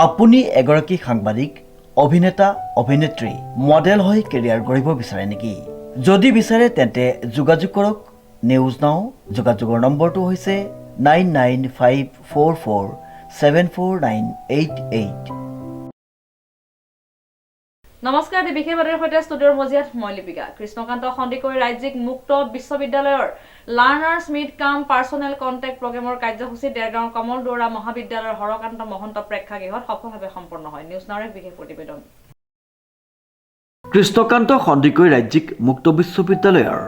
আপুনি এগৰাকী সাংবাদিক, অভিনেতা, অভিনেত্ৰী, মডেল হৈ কেৰিয়াৰ গঢ়িব বিচাৰে নেকি? যদি বিচাৰে তেন্তে যোগাযোগ কৰক নিউজ নাও। যোগাযোগৰ নম্বৰটো হৈছে 9954474988। নমস্কাৰ, বিশেষ বাতৰিৰ সৈতে ষ্টুডিঅ'ৰ মজিয়াত মই লিপিকা। কৃষ্ণকান্ত সন্দিকৈ ৰাজ্যিক মুক্ত বিশ্ববিদ্যালয়ৰ লাৰ্ণাৰ্ছ মিট কাম পাৰ্চনেল কণ্টেক্ট প্ৰগ্ৰেমৰ কাৰ্যসূচী দেৰগাঁৱৰ কমলদৌৰা মহাবিদ্যালয়ৰ হৰকান্ত মহন্ত প্ৰেক্ষাগৃহত সফলভাৱে সম্পন্ন হয়। নিউজ নাওৰ এক বিশেষ প্ৰতিবেদন। কৃষ্ণকান্ত সন্দিকৈ ৰাজ্যিক মুক্ত বিশ্ববিদ্যালয়ৰ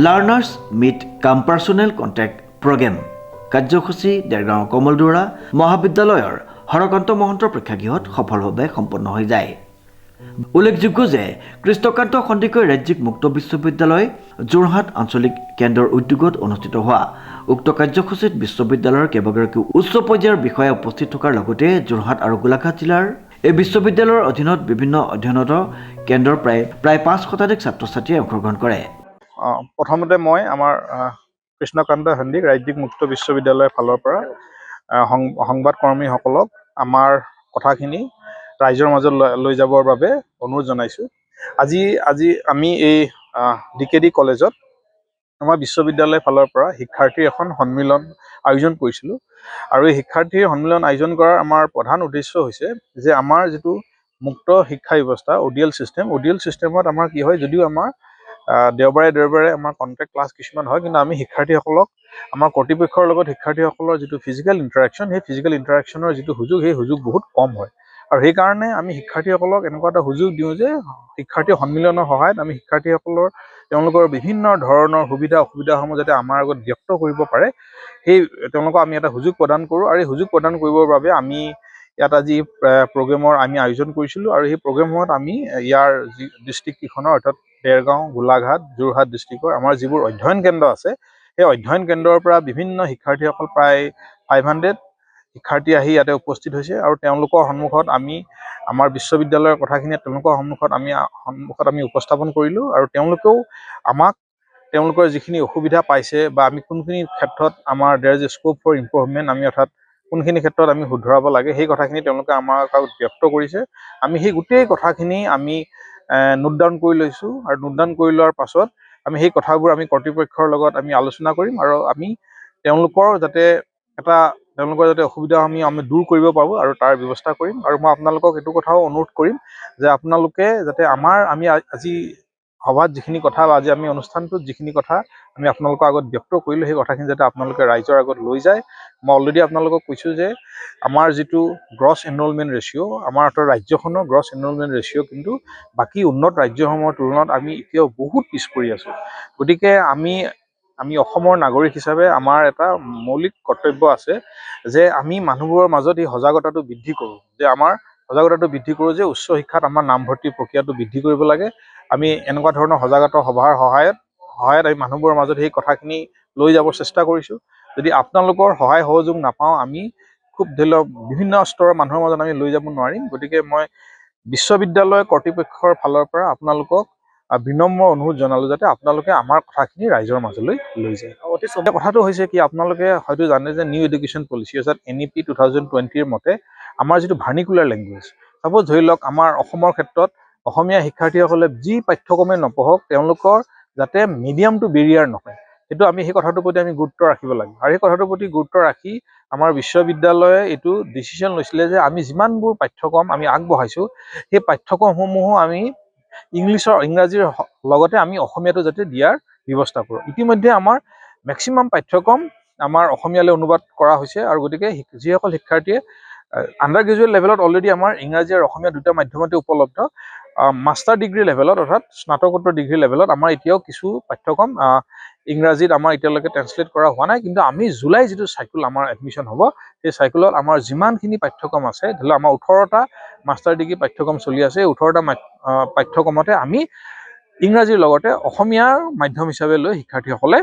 লাৰ্ণাৰ্ছ মিট কাম পাৰ্চনেল কণ্টেক্ট প্ৰগ্ৰেম কাৰ্যসূচী দেৰগাঁৱৰ কমলদৌৰা মহাবিদ্যালয়ৰ হৰকান্ত মহন্ত প্ৰেক্ষাগৃহত সফলভাৱে সম্পন্ন হৈ যায়। উল্লেখযোগ্য যে কৃষ্ণকান্ত সন্দিকৈ ৰাজ্যিক মুক্ত বিশ্ববিদ্যালয় যোৰহাট আঞ্চলিক কেন্দ্ৰৰ উদ্যোগত অনুষ্ঠিত হোৱা উক্ত কাৰ্যসূচীত বিশ্ববিদ্যালয়ৰ কেইবাগৰাকী উচ্চ পৰ্যায়ৰ বিষয়া উপস্থিত থকাৰ লগতে যোৰহাট আৰু গোলাঘাট জিলাৰ এই বিশ্ববিদ্যালয়ৰ অধীনত বিভিন্ন অধ্যয়নত কেন্দ্ৰৰ প্ৰায় 5 শতাধিক ছাত্ৰ ছাত্ৰীয়ে অংশগ্ৰহণ কৰে। প্ৰথমতে মই আমাৰ কৃষ্ণকান্ত সন্দিকৈ ৰাজ্যিক মুক্ত বিশ্ববিদ্যালয়ৰ ফালৰ পৰা সংবাদকৰ্মীসকলক আমাৰ কথাখিনি ৰাইজৰ মাজত লৈ যাবৰ বাবে অনুৰোধ জনাইছোঁ। আজি আমি এই DKD কলেজত আমাৰ বিশ্ববিদ্যালয়ৰ ফালৰ পৰা শিক্ষাৰ্থীৰ এখন সন্মিলন আয়োজন কৰিছিলোঁ। আৰু এই শিক্ষাৰ্থীৰ সন্মিলন আয়োজন কৰাৰ আমাৰ প্ৰধান উদ্দেশ্য হৈছে যে আমাৰ যিটো মুক্ত শিক্ষা ব্যৱস্থা ODL চিষ্টেমত আমাৰ কি হয়, যদিও আমাৰ দেওবাৰে আমাৰ কণ্টেক্ট ক্লাছ কিছুমান হয়, কিন্তু আমি শিক্ষাৰ্থীসকলক আমাৰ কৰ্তৃপক্ষৰ লগত শিক্ষাৰ্থীসকলৰ যিটো ফিজিকেল ইণ্টাৰেকশ্যন, সেই ফিজিকেল ইণ্টাৰেকশ্যনৰ যিটো সুযোগ, সেই সুযোগ বহুত কম হয়। আৰু সেইকাৰণে আমি শিক্ষাৰ্থীসকলক এনেকুৱা এটা সুযোগ দিওঁ যে শিক্ষাৰ্থী সন্মিলনৰ সহায়ত আমি শিক্ষাৰ্থীসকলৰ তেওঁলোকৰ বিভিন্ন ধৰণৰ সুবিধা অসুবিধাসমূহ যাতে আমাৰ আগত ব্যক্ত কৰিব পাৰে, সেই তেওঁলোকক আমি এটা সুযোগ প্ৰদান কৰোঁ। আৰু এই সুযোগ প্ৰদান কৰিবৰ বাবে আমি ইয়াত আজি প্ৰগ্ৰেমৰ আমি আয়োজন কৰিছিলোঁ। আৰু সেই প্ৰগ্ৰেমত আমি ইয়াৰ যি ডিষ্ট্ৰিক্টকেইখনৰ অৰ্থাৎ দেৰগাঁও, গোলাঘাট, যোৰহাট ডিষ্ট্ৰিক্টৰ আমাৰ যিবোৰ অধ্যয়ন কেন্দ্ৰ আছে, সেই অধ্যয়ন কেন্দ্ৰৰ পৰা বিভিন্ন শিক্ষাৰ্থীসকল প্ৰায় 500 শিক্ষাৰ্থী আহি ইয়াতে উপস্থিত হৈছে। আৰু তেওঁলোকৰ সন্মুখত আমি আমাৰ বিশ্ববিদ্যালয়ৰ কথাখিনি তেওঁলোকৰ সন্মুখত আমি উপস্থাপন কৰিলোঁ। আৰু তেওঁলোকেও আমাক তেওঁলোকৰ যিখিনি অসুবিধা পাইছে বা আমি কোনখিনি ক্ষেত্ৰত আমাৰ there is a scope for improvement, আমি অৰ্থাৎ কোনখিনি ক্ষেত্ৰত আমি শুধৰাব লাগে, সেই কথাখিনি তেওঁলোকে আমাৰ আগত ব্যক্ত কৰিছে। আমি সেই গোটেই কথাখিনি আমি নোট ডাউন কৰি লৈছোঁ। আৰু নোট ডাউন কৰি লোৱাৰ পাছত আমি সেই কথাবোৰ আমি কৰ্তৃপক্ষৰ লগত আমি আলোচনা কৰিম। আৰু আমি তেওঁলোকৰ যাতে অসুবিধা আমি দূৰ কৰিব পাৰোঁ আৰু তাৰ ব্যৱস্থা কৰিম। আৰু মই আপোনালোকক এইটো কথাও অনুৰোধ কৰিম যে আপোনালোকে যাতে আমি আজি সভাত যিখিনি কথা বা আজি আমি অনুষ্ঠানটোত যিখিনি কথা আমি আপোনালোকৰ আগত ব্যক্ত কৰিলোঁ, সেই কথাখিনি যাতে আপোনালোকে ৰাইজৰ আগত লৈ যায়। মই অলৰেডি আপোনালোকক কৈছোঁ যে আমাৰ যিটো গ্ৰছ এনৰলমেণ্ট ৰেচিঅ', আমাৰ অৰ্থাৎ ৰাজ্যখনৰ গ্ৰছ এনৰলমেণ্ট ৰেচিঅ' কিন্তু বাকী উন্নত ৰাজ্যসমূহৰ তুলনাত আমি এতিয়াও বহুত পিছ পৰি আছোঁ। গতিকে আমি অসমৰ নাগৰিক হিচাপে আমাৰ এটা মৌলিক কৰ্তব্য আছে যে আমি মানুহবোৰৰ মাজত এই সজাগতাটো বৃদ্ধি কৰোঁ, যে উচ্চ শিক্ষাত আমাৰ নামভৰ্তি প্ৰক্ৰিয়াটো বৃদ্ধি কৰিব লাগে। আমি এনেকুৱা ধৰণৰ সজাগতা সভাৰ সহায়ত আমি মানুহবোৰৰ মাজত সেই কথাখিনি লৈ যাবৰ চেষ্টা কৰিছোঁ। যদি আপোনালোকৰ সহায় সহযোগ নাপাওঁ, আমি খুব বিভিন্ন স্তৰৰ মানুহৰ মাজত আমি লৈ যাব নোৱাৰিম। গতিকে মই বিশ্ববিদ্যালয় কৰ্তৃপক্ষৰ ফালৰ পৰা আপোনালোকক বিনম্ৰ অনুৰোধ জনালোঁ যাতে আপোনালোকে আমাৰ কথাখিনি ৰাইজৰ মাজলৈ লৈ যায়। কথাটো হৈছে কি, আপোনালোকে হয়তো জানে যে নিউ এডুকেশ্যন পলিচি অৰ্থাৎ NEP 2020 মতে আমাৰ যিটো ভাৰ্নিকুলাৰ লেংগুৱেজ, চাপ'জ ধৰি লওক আমাৰ অসমৰ ক্ষেত্ৰত অসমীয়া শিক্ষাৰ্থীসকলে যি পাঠ্যক্ৰমে নপঢ়ক তেওঁলোকৰ যাতে মিডিয়ামটো বেৰিয়াৰ নহয়, সেইটো আমি সেই কথাটোৰ প্ৰতি আমি গুৰুত্ব ৰাখিব লাগে। আৰু সেই কথাটোৰ প্ৰতি গুৰুত্ব ৰাখি আমাৰ বিশ্ববিদ্যালয়ে এইটো ডিচিশ্যন লৈছিলে যে আমি যিমানবোৰ পাঠ্যক্ৰম আমি আগবঢ়াইছোঁ, সেই পাঠ্যক্ৰমসমূহো আমি ইংৰাজীৰ লগতে আমি অসমীয়াটো যাতে দিয়াৰ ব্যৱস্থা কৰোঁ। ইতিমধ্যে আমাৰ মেক্সিমাম পাঠ্যক্ৰম আমাৰ অসমীয়ালৈ অনুবাদ কৰা হৈছে। আৰু গতিকে যিসকল শিক্ষাৰ্থীয়ে আণ্ডাৰ গ্ৰেজুৱেট লেভেলত অলৰেডি আমাৰ ইংৰাজী আৰু অসমীয়া দুটা মাধ্যমতে উপলব্ধ, মাষ্টাৰ ডিগ্ৰী লেভেলত অৰ্থাৎ স্নাতকোত্তৰ ডিগ্ৰী লেভেলত আমাৰ এতিয়াও কিছু পাঠ্যক্ৰম ইংৰাজীত আমাৰ এতিয়ালৈকে ট্ৰেন্সলেট কৰা হোৱা নাই। কিন্তু আমি জুলাই যিটো চাইকেল আমাৰ এডমিশ্যন হ'ব, সেই চাইকেলত আমাৰ যিমানখিনি পাঠ্যক্ৰম আছে, ধৰি লওক আমাৰ 18টা মাষ্টাৰ ডিগ্ৰী পাঠ্যক্ৰম চলি আছে, 18টা পাঠ্যক্ৰমতে আমি ইংৰাজীৰ লগতে অসমীয়াৰ মাধ্যম হিচাপে লৈ শিক্ষাৰ্থীসকলে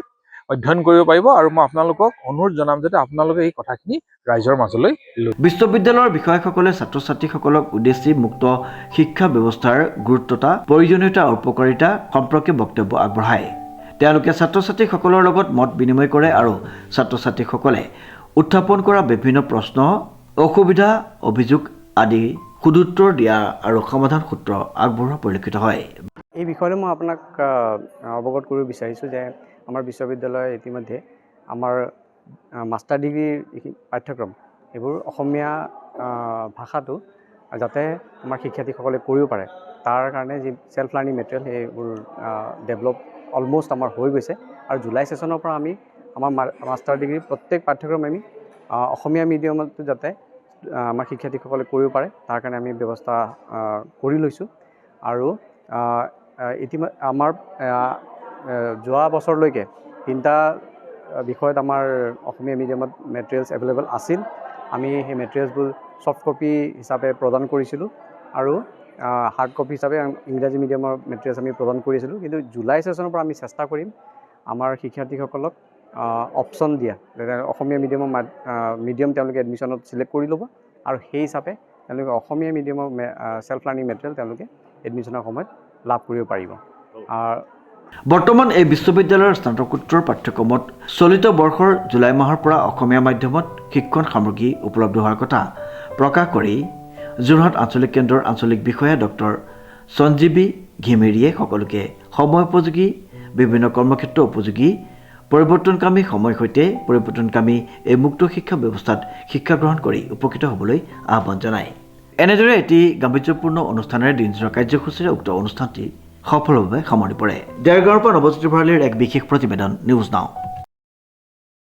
অধ্যয়ন কৰিব পাৰিব। আৰু মই আপোনালোকক অনুৰোধ জনাম যাতে আপোনালোকে এই কথাখিনি ৰাইজৰ মাজলৈ লৈ বিশ্ববিদ্যালয়ৰ বিষয়াসকলে ছাত্ৰ ছাত্ৰীসকলক উদ্দেশ্যি মুক্ত শিক্ষা ব্যৱস্থাৰ গুৰুত্বতা, প্ৰয়োজনীয়তা আৰু উপকাৰিতা সম্পৰ্কে বক্তব্য আগবঢ়ায়। তেওঁলোকে ছাত্ৰ ছাত্ৰীসকলৰ লগত মত বিনিময় কৰে আৰু ছাত্ৰ ছাত্ৰীসকলে উত্থাপন কৰা বিভিন্ন প্ৰশ্ন, অসুবিধা, অভিযোগ আদি সুদুত্তৰ দিয়া আৰু সমাধান সূত্ৰ আগবঢ়োৱা পৰিলক্ষিত হয়। এই বিষয়ে মই আপোনাক অৱগত কৰিব বিচাৰিছোঁ যে আমাৰ বিশ্ববিদ্যালয়ে ইতিমধ্যে আমাৰ মাষ্টাৰ ডিগ্ৰীৰ পাঠ্যক্ৰম এইবোৰ অসমীয়া ভাষাটো যাতে আমাৰ শিক্ষাৰ্থীসকলে কৰিব পাৰে তাৰ কাৰণে যি সেল্ফ লাৰ্ণিং মেটেৰিয়েল সেইবোৰ ডেভেলপ অলমোষ্ট আমাৰ হৈ গৈছে আৰু জুলাই ছেশ্যনৰ পৰা আমি আমাৰ মাষ্টাৰ ডিগ্ৰীৰ প্ৰত্যেক পাঠ্যক্ৰম আমি অসমীয়া মিডিয়ামত যাতে আমাৰ শিক্ষাৰ্থীসকলে কৰিব পাৰে তাৰ কাৰণে আমি ব্যৱস্থা কৰি লৈছোঁ আৰু ইতিমধ্যে আমাৰ যোৱা বছৰলৈকে 3টা বিষয়ত আমাৰ অসমীয়া মিডিয়ামত মেটেৰিয়েলছ এভেইলেবল আছিল। আমি সেই মেটেৰিয়েলছবোৰ ছফ্ট কপি হিচাপে প্ৰদান কৰিছিলোঁ আৰু হাৰ্ড কপি হিচাপে ইংৰাজী মিডিয়ামৰ মেটেৰিয়েলছ আমি প্ৰদান কৰিছিলোঁ। কিন্তু জুলাই ছেশ্যনৰ পৰা আমি চেষ্টা কৰিম আমাৰ শিক্ষাৰ্থীসকলক অপশ্যন দিয়া অসমীয়া মিডিয়াম তেওঁলোকে এডমিশ্যনত চিলেক্ট কৰি ল'ব আৰু সেই হিচাপে তেওঁলোকে অসমীয়া মিডিয়ামৰ সেল্ফ লাৰ্ণিং মেটেৰিয়েল তেওঁলোকে এডমিশ্যনৰ সময়ত লাভ কৰিব পাৰিব। বৰ্তমান এই বিশ্ববিদ্যালয়ৰ স্নাতকোত্তৰ পাঠ্যক্ৰমত চলিত বৰ্ষৰ জুলাই মাহৰ পৰা অসমীয়া মাধ্যমত শিক্ষণ সামগ্ৰী উপলব্ধ হোৱাৰ কথা প্ৰকাশ কৰি যোৰহাট আঞ্চলিক কেন্দ্ৰৰ আঞ্চলিক বিষয়া ডক্টৰ সঞ্জীৱী ঘিমেৰিয়ে সকলোকে সময়োপযোগী বিভিন্ন কৰ্মক্ষেত্ৰ উপযোগী পৰিৱৰ্তনকামী সময়ৰ সৈতে পৰিৱৰ্তনকামী এই মুক্ত শিক্ষা ব্যৱস্থাত শিক্ষা গ্ৰহণ কৰি উপকৃত হ'বলৈ আহ্বান জনায়। এনেদৰে এটি গাম্ভীৰ্যপূৰ্ণ অনুষ্ঠানেৰে দিনজোৰা কাৰ্যসূচীৰে উক্ত অনুষ্ঠানটি সফলভাৱে সামৰি পৰে। দেৰগাঁৱৰ পৰা নৱজ্যোতি ভঁৰালীৰ এক বিশেষ প্ৰতিবেদন নিউজ নাও।